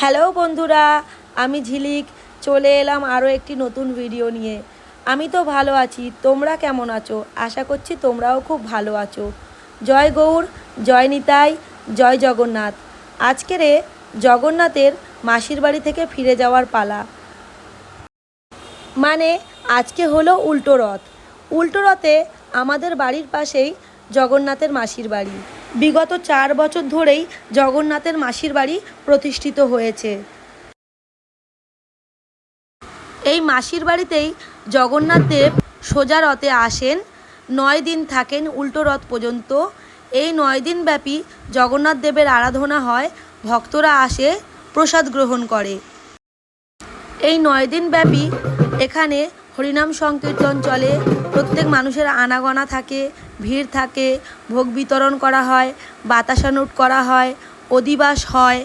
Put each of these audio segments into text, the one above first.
Hello বন্ধুরা, আমি ঝিলিক চলে এলাম আরও একটি নতুন ভিডিও নিয়ে। আমি তো ভালো আছি, তোমরা কেমন আছো? আশা করছি তোমরাও খুব ভালো আছো। জয় গৌর, জয় নিতাই, জয় জগন্নাথ। আজকের জগন্নাথের মাসির বাড়ি থেকে ফিরে যাওয়ার পালা। মানে আজকে হলো উল্টো রথ। উল্টো রথে আমাদের বাড়ির পাশেই জগন্নাথের মাসির বাড়ি। বিগত 4 বছর ধরেই জগন্নাথের মাসির বাড়ি প্রতিষ্ঠিত হয়েছে। এই মাসির বাড়িতেই জগন্নাথ দেব সোজা রথে আসেন, 9 দিন থাকেন উল্টো রথ পর্যন্ত। এই 9 দিন ব্যাপী জগন্নাথ দেবের আরাধনা হয়, ভক্তরা আসে প্রসাদ গ্রহণ করে। এই 9 দিন ব্যাপী এখানে হরিনাম সংকীর্তন চলে, প্রত্যেক মানুষের আনাগোনা থাকে, ভিড় থাকে, ভোগ বিতরণ করা হয়, বাতাসা লুট করা হয়, অধিবাস হয়,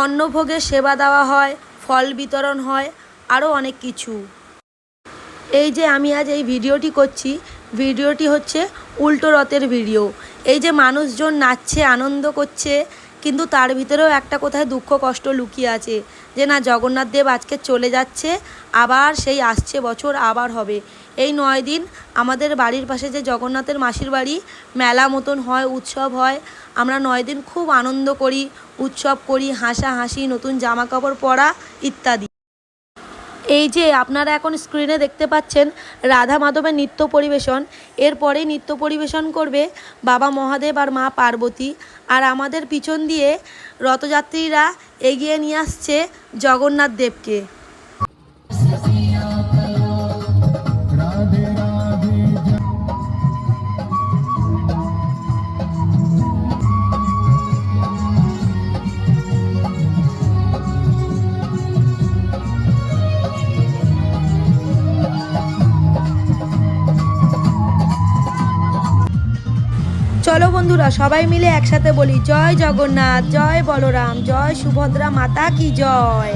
অন্নভোগের সেবা দেওয়া হয়, ফল বিতরণ হয়, আরও অনেক কিছু। এই যে আমি আজ এই ভিডিওটি করছি, ভিডিওটি হচ্ছে উল্টো রথের ভিডিও। এই যে মানুষজন নাচছে, আনন্দ করছে, কিন্তু তার ভিতরেও একটা কোথায় দুঃখ কষ্ট লুকিয়ে আছে যে না, জগন্নাথ দেব আজকে চলে যাচ্ছে, আবার সেই আসছে বছর আবার হবে। এই 9 দিন আমাদের বাড়ির পাশে যে জগন্নাথের মাসির বাড়ি, মেলা মতন হয়, উৎসব হয়। আমরা 9 দিন খুব আনন্দ করি, উৎসব করি, হাসাহাসি, নতুন জামা কাপড় পরা ইত্যাদি। এই যে আপনারা এখন স্ক্রিনে দেখতে পাচ্ছেন রাধা মাধবের নৃত্য পরিবেশন। এরপরেই নৃত্য পরিবেশন করবে বাবা মহাদেব আর মা পার্বতী। আর আমাদের পিছন দিয়ে রথযাত্রীরা এগিয়ে নিয়ে আসছে জগন্নাথ দেবকে। চলো বন্ধুরা, সবাই মিলে একসাথে বলি জয় জগন্নাথ, জয় বলরাম, জয় সুভদ্রা মাতা কি জয়।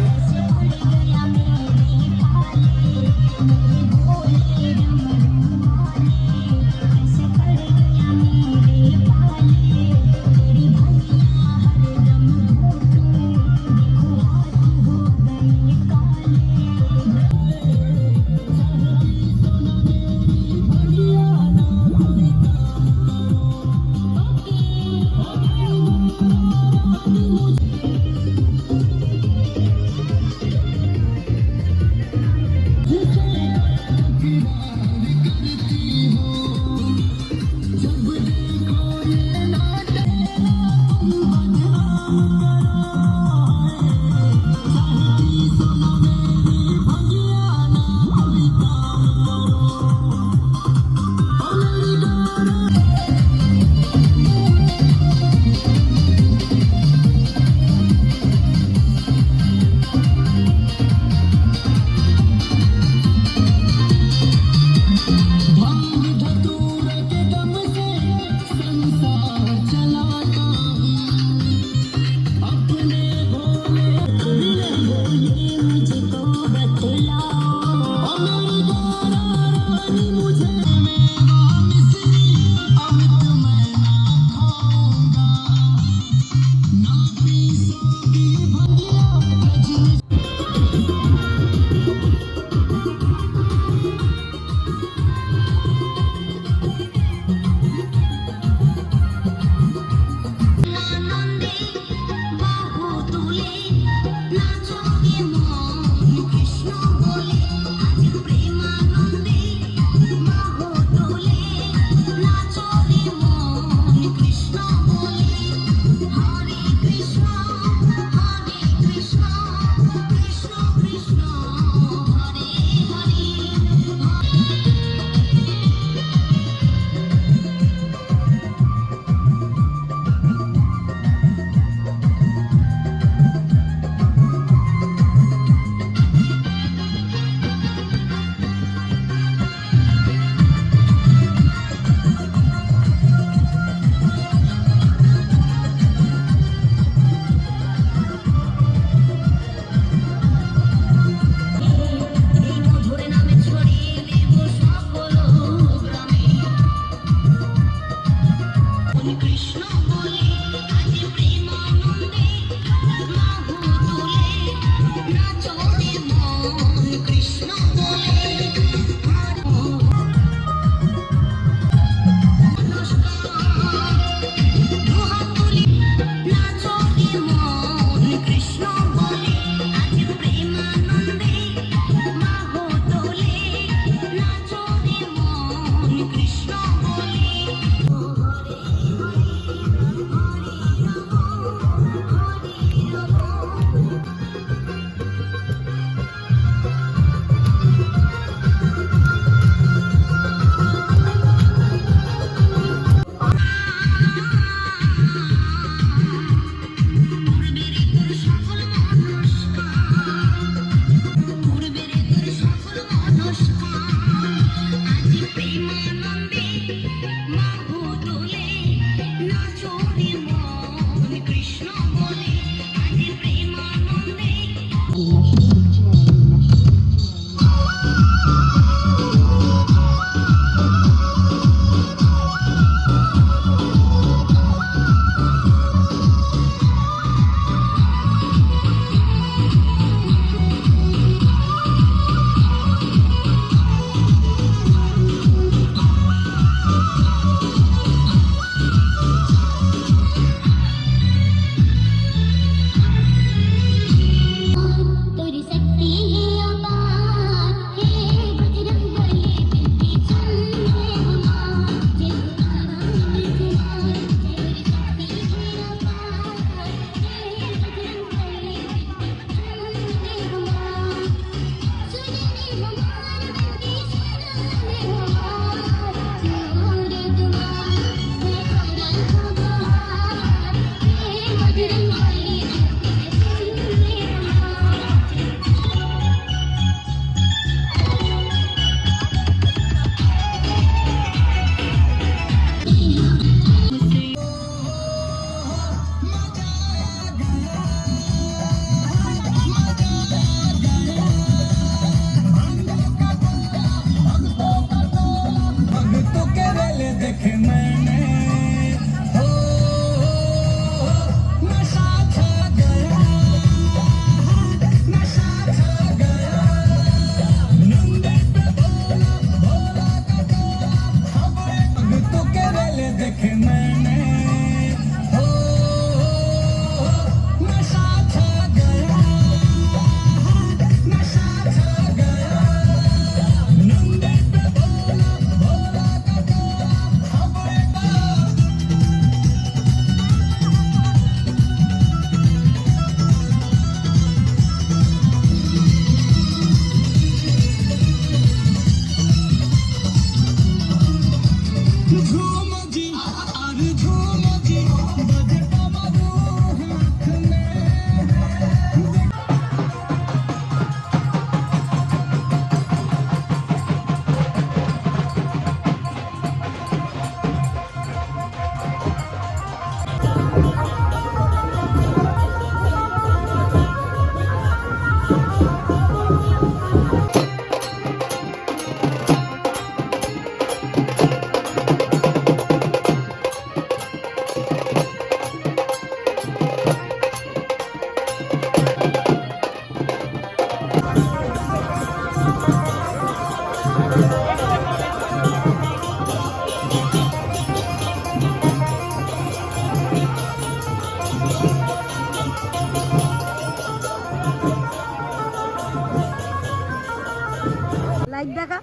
লাইক দেখা,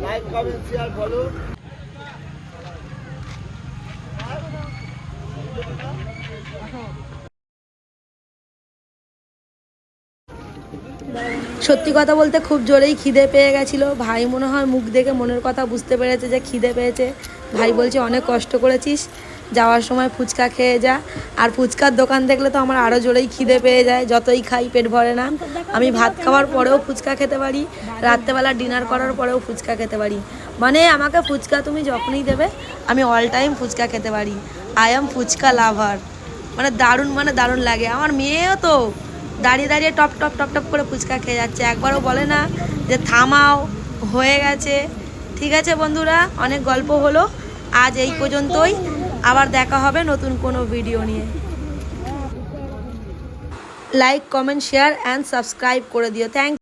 লাইক কমেন্ট শেয়ার ফলো। সত্যি কথা বলতে খুব জোরেই খিদে পেয়ে গেছিলো। ভাই মনে হয় মুখ দেখে মনের কথা বুঝতে পেরেছে যে খিদে পেয়েছে। ভাই বলছে অনেক কষ্ট করেছিস, যাওয়ার সময় ফুচকা খেয়ে যা। আর ফুচকার দোকান দেখলে তো আমার আরও জোরেই খিদে পেয়ে যায়, যতই খাই পেট ভরে না। আমি ভাত খাওয়ার পরেও ফুচকা খেতে পারি, রাত্রেবেলা ডিনার করার পরেও ফুচকা খেতে পারি। মানে আমাকে ফুচকা তুমি যখনই দেবে আমি অল টাইম ফুচকা খেতে পারি। আই অ্যাম ফুচকা লাভার। মানে দারুণ লাগে। আমার মেয়েও তো দাঁড়িয়ে দাঁড়িয়ে টপ টপ টপ টপ করে ফুচকা খেয়ে যাচ্ছে, একবারও বলে না যে থামাও, হয়ে গেছে। ঠিক আছে বন্ধুরা, অনেক গল্প হলো, আজ এই পর্যন্তই। আবার দেখা হবে নতুন কোনো ভিডিও নিয়ে। Like comment share and subscribe করে দিও। থ্যাংক